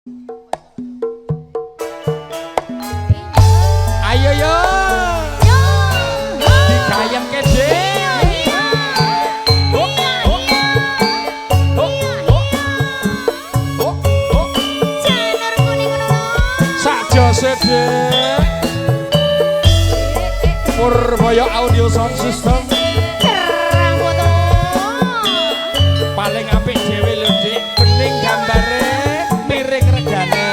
Ayo yo. Digayem ke Dek. Purbaya Audio Sound System. Paling apik dhewe lho Dik, bening gambare, miring regane.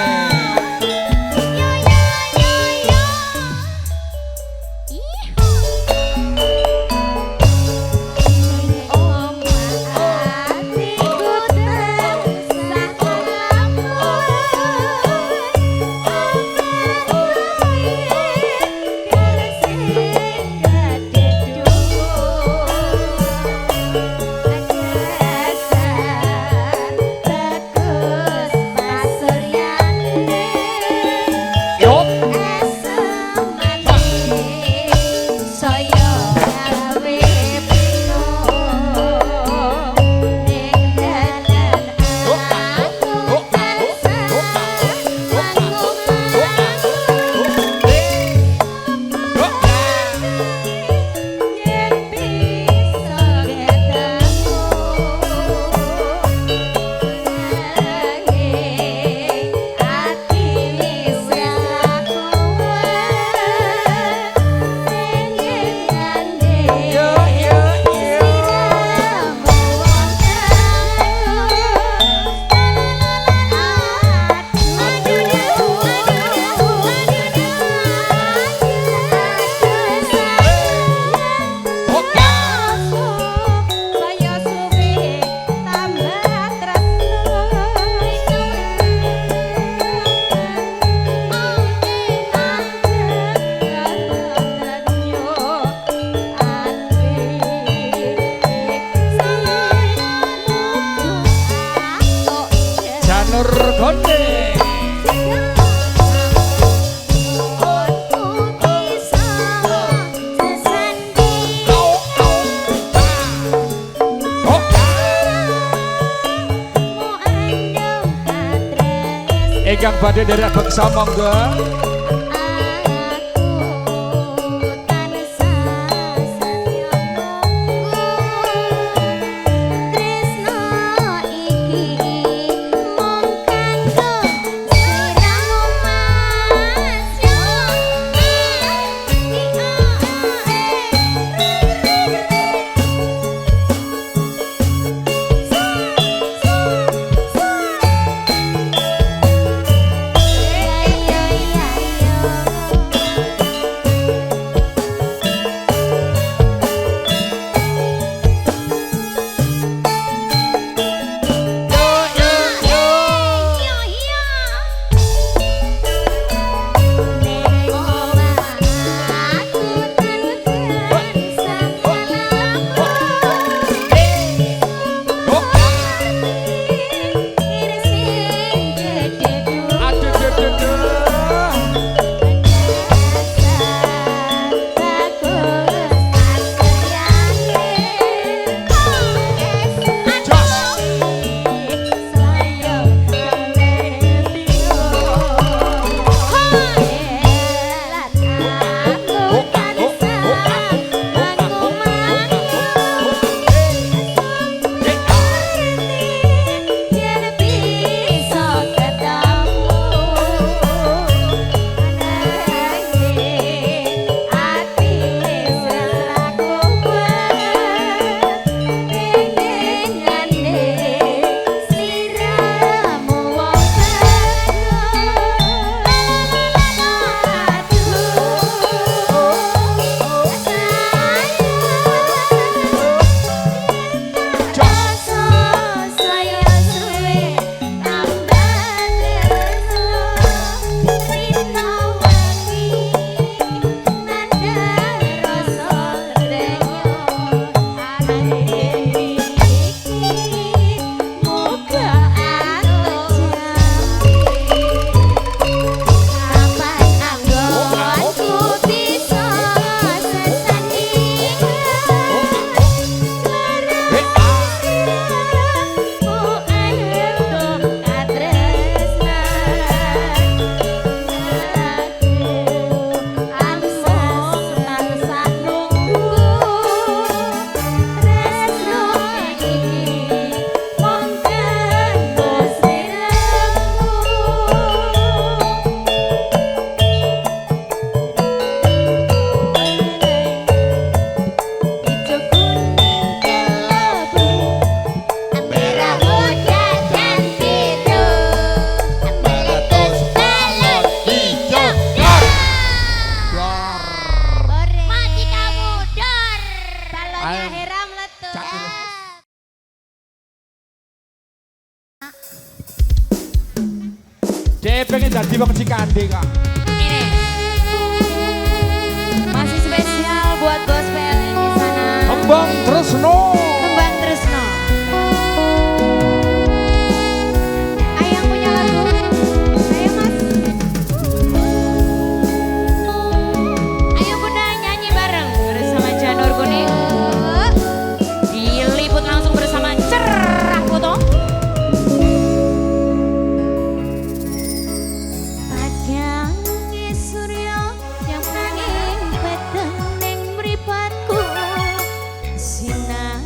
Ingkang badhe derek beksa monggo. Dek pengen jadi wong Cikande kak. Ini masih spesial buat gospel di sana. Kembang Tresno. Kembang Tresno. Ayo yang punya lagu. Ayo mas. Ayo bunda nyanyi bareng bersama Janur Kuning. Diliput langsung bersama Cerah Foto. Padangi surya yang nanging peteng ning mripatku sinar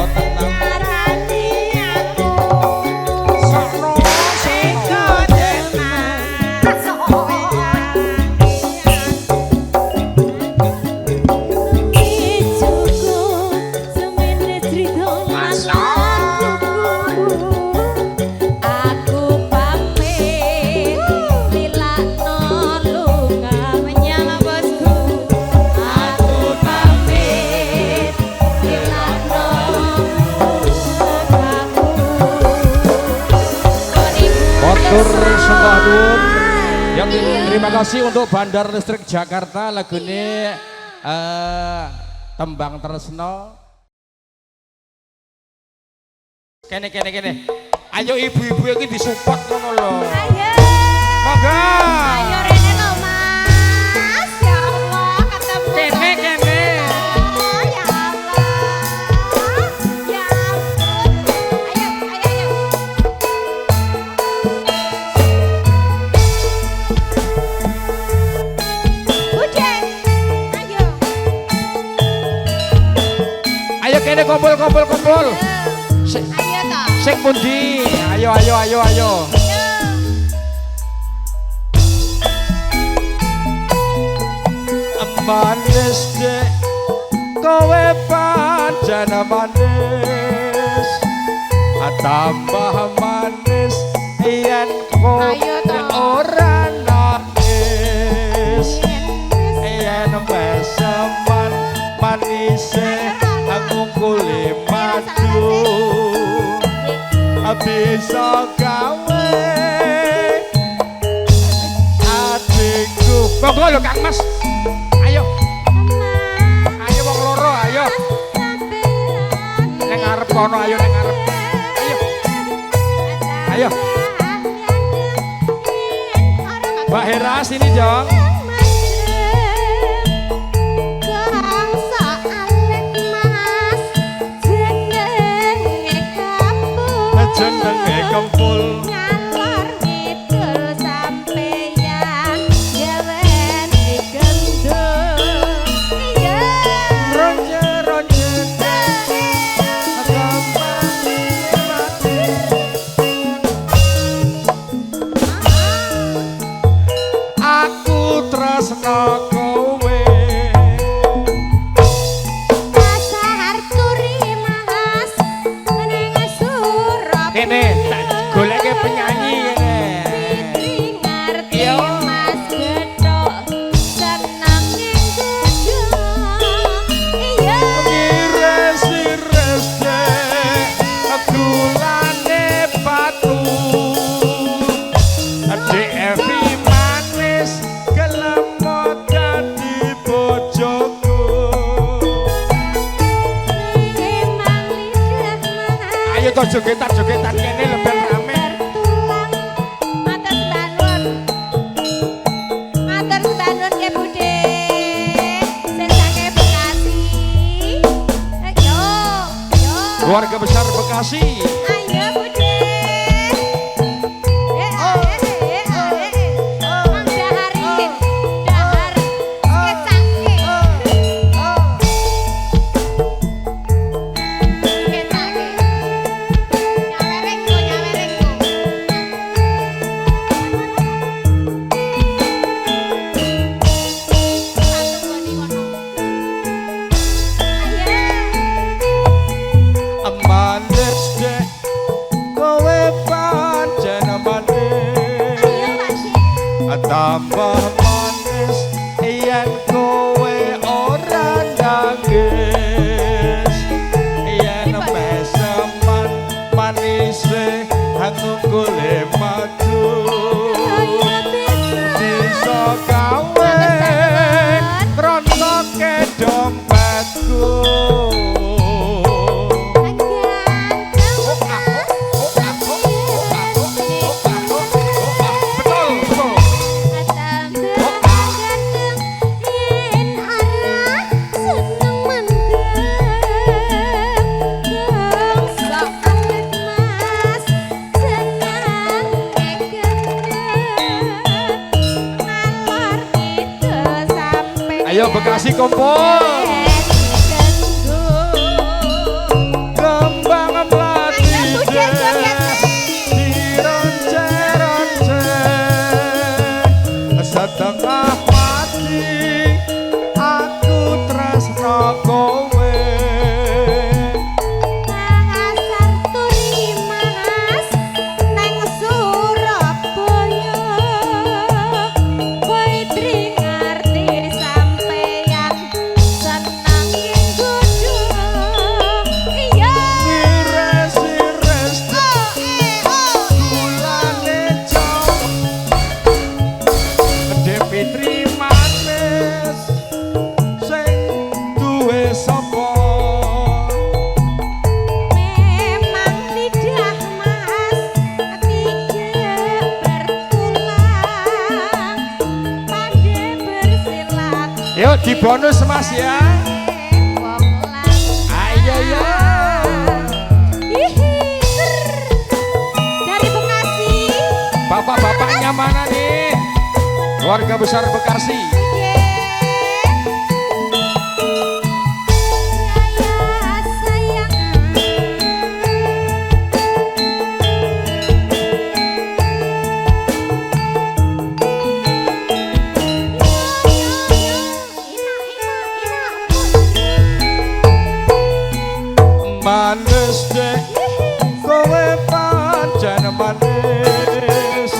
boten ngarani aku sono eko demas ijuku semene crita aku pamit lilakno lunga menyang bosku aku pamit lilakno Motor sembah nuwun. Ya, terima kasih untuk Bandar Listrik Jakarta lagune Tembang Tresno. Kene. Ayo ibu-ibu iki disupport ngono lho. ayo Monggo. ayo rene lho Mas ya Allah ketemu Kene. ya Allah ya ampun ayo Bude ayo Ayo kene kumpul. Sik ayo toh sik pundi? Ayo. Manis dek kowe pancen manis tambah manis yen kowe Ayo, toh. ora nangis yen peseman manise aku kuli madu bisa gawe adikku monggo lho Kang Mas ayo wong loro ayo ning arep kono ayo ning arep ayo Mbak Hera sini dong jenenge kempul ngalor ngidul sampeyan gawen digendul iya ronje gampang mati aku tresno kowe Pasar turi mas meneng surap kene tak goleke penyanyi kene Fitri ngerti Iya. mas gedhok seneng ning gedhok iya Ires gulane batu Adik Evi manis kelemot dadi bojoku emang lidah mas Ayo to jogetan kene lebih rame tertulang matur sebanun ya Bude sesake Bekasi yo Keluarga besar Bekasi ayo Bude Mang Daharin dahar kecake nyawerengku satu boni kono ayo manis dek kowe pancen manis ayo Pak tambah manis yen kowe ora nangis yen peseman manise aku kule madu bisa gawe rontoke dompetku Ayo Bekasi kumpul. Bagi bonus Mas ya. Ayo ya. Dari Bekasi. Bapak-bapaknya mana nih? Keluarga besar Bekasi. Manis deh, kowe pancen manis,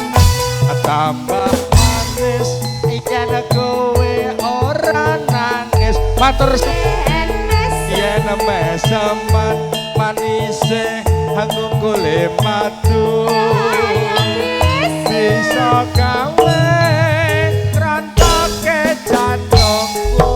tambah manis, ikan kowe ora nangis, matur yen meseman manise aku golek madu, bisa gawe rantoke jantungku.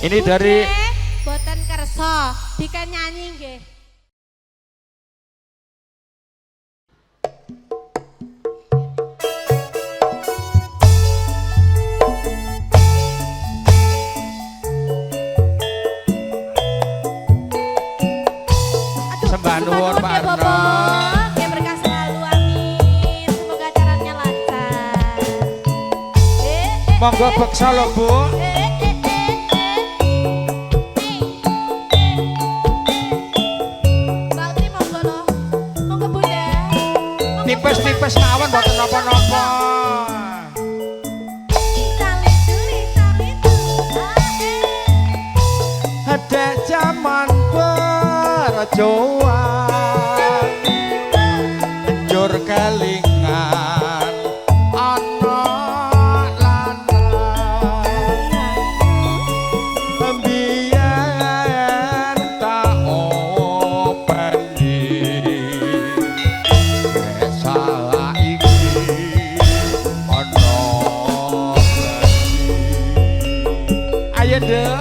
Ini dari boten kersa diken nyanyi nggih. sembah nuwun Pak Arno. Ya berkah selalu amin. Semoga acaranya lancar. Monggo beksa lho Bu. Tipes-tipes mawon mboten napa-napa. Ada zaman perjoan njur kelingan ana lanang mbiyen tak openi salah iki ana ayo Dek.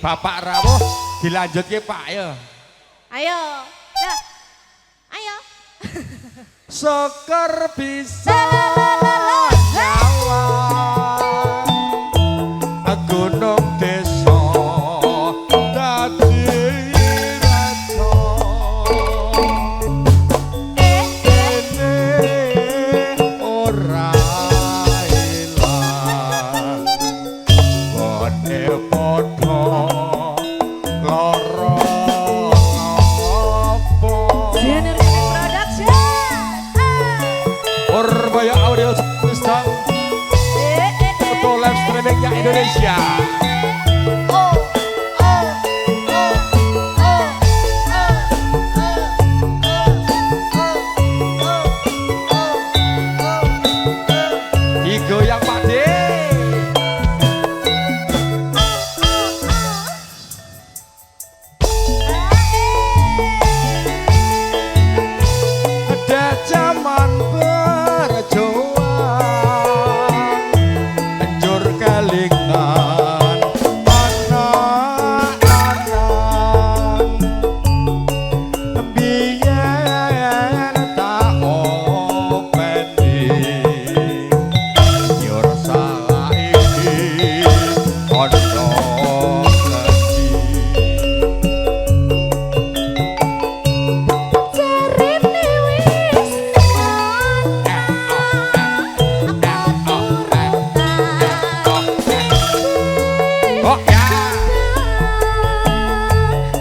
Bapak rawuh dilanjutke Pak ya. Ayo. Ya. Ayo. Syukur bisa nyawa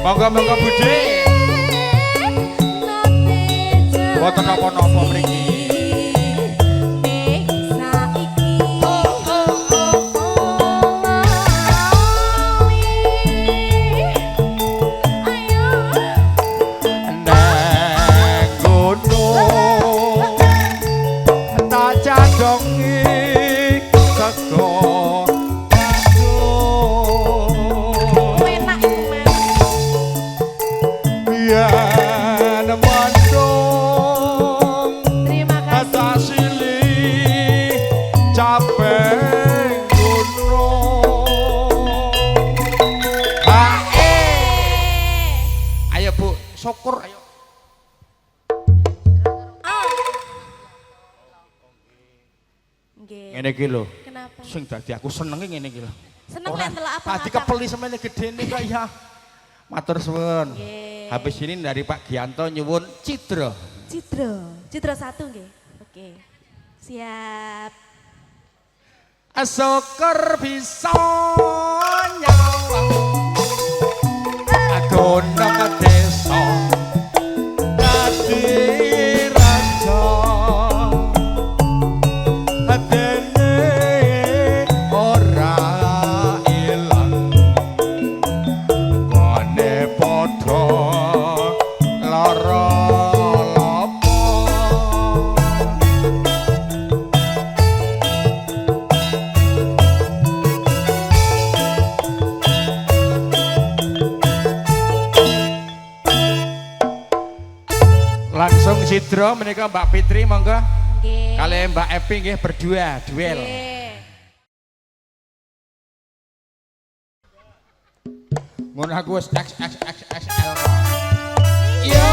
Monggo Budhe. Boten napa-napa mriki. Syukur ayo. Nggih. Ngene iki lho. Kenapa? Sing dadi aku senenge ngene iki lho. Seneng lek ndelok apa? Tadi kepeli semene gedene kok ya. Matur suwun. Nggih. Habis ini dari Pak Gianto nyuwun Cidra. Cidra 1 nggih. Oke. Siap. Syukur bisa nyawang. Adono ke desa. Langsung Cidra menika Mbak Fitri monggo. Nggih. Kali Mbak Epi nggih berdua duel. Nggih. Ngono aku wis XXXL. Yo.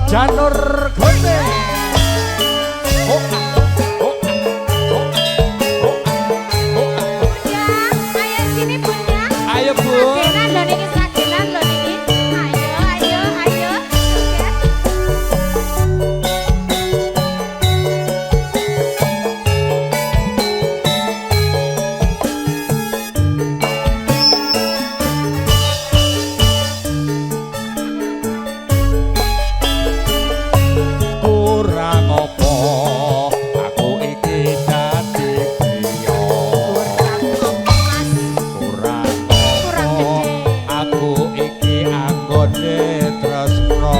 Janur Gunting. Oh, Ayo sini Bunda. ayo Bu. Sagenan lho niki, sagenan lho niki. Ayo. Kurang apa aku iki dadi priya. Kurang Kurang apa gede. aku iki anggone tresno.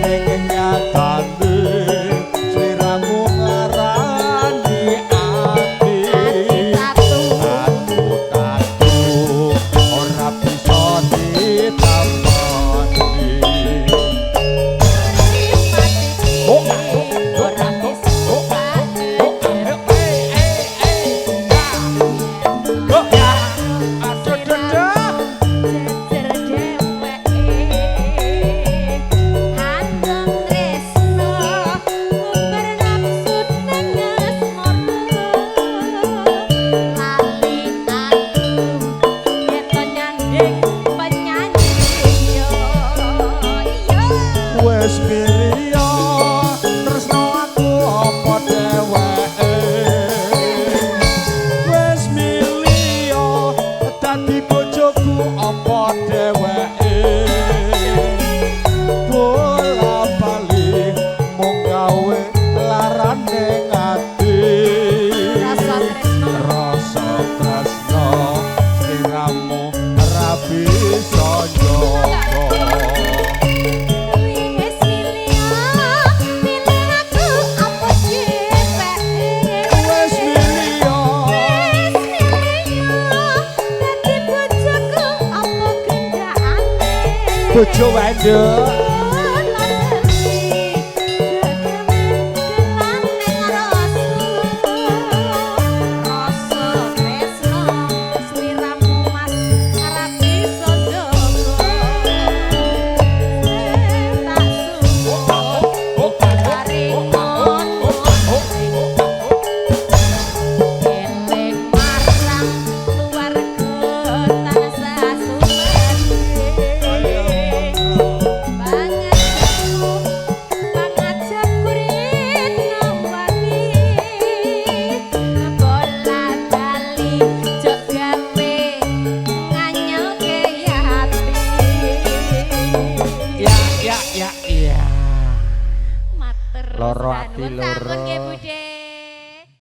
Ning nyatane sliramu ngarani ati. Satu. Atu-atu ora bisa ditamani. Wes milya tresno aku apa dheweke. Wes milya dadi bojoku apa dheweke. Bola bali mung gawe larane ngati. Rasa tresno sliramu ra bisa njogo. Wes milya bojo wedok.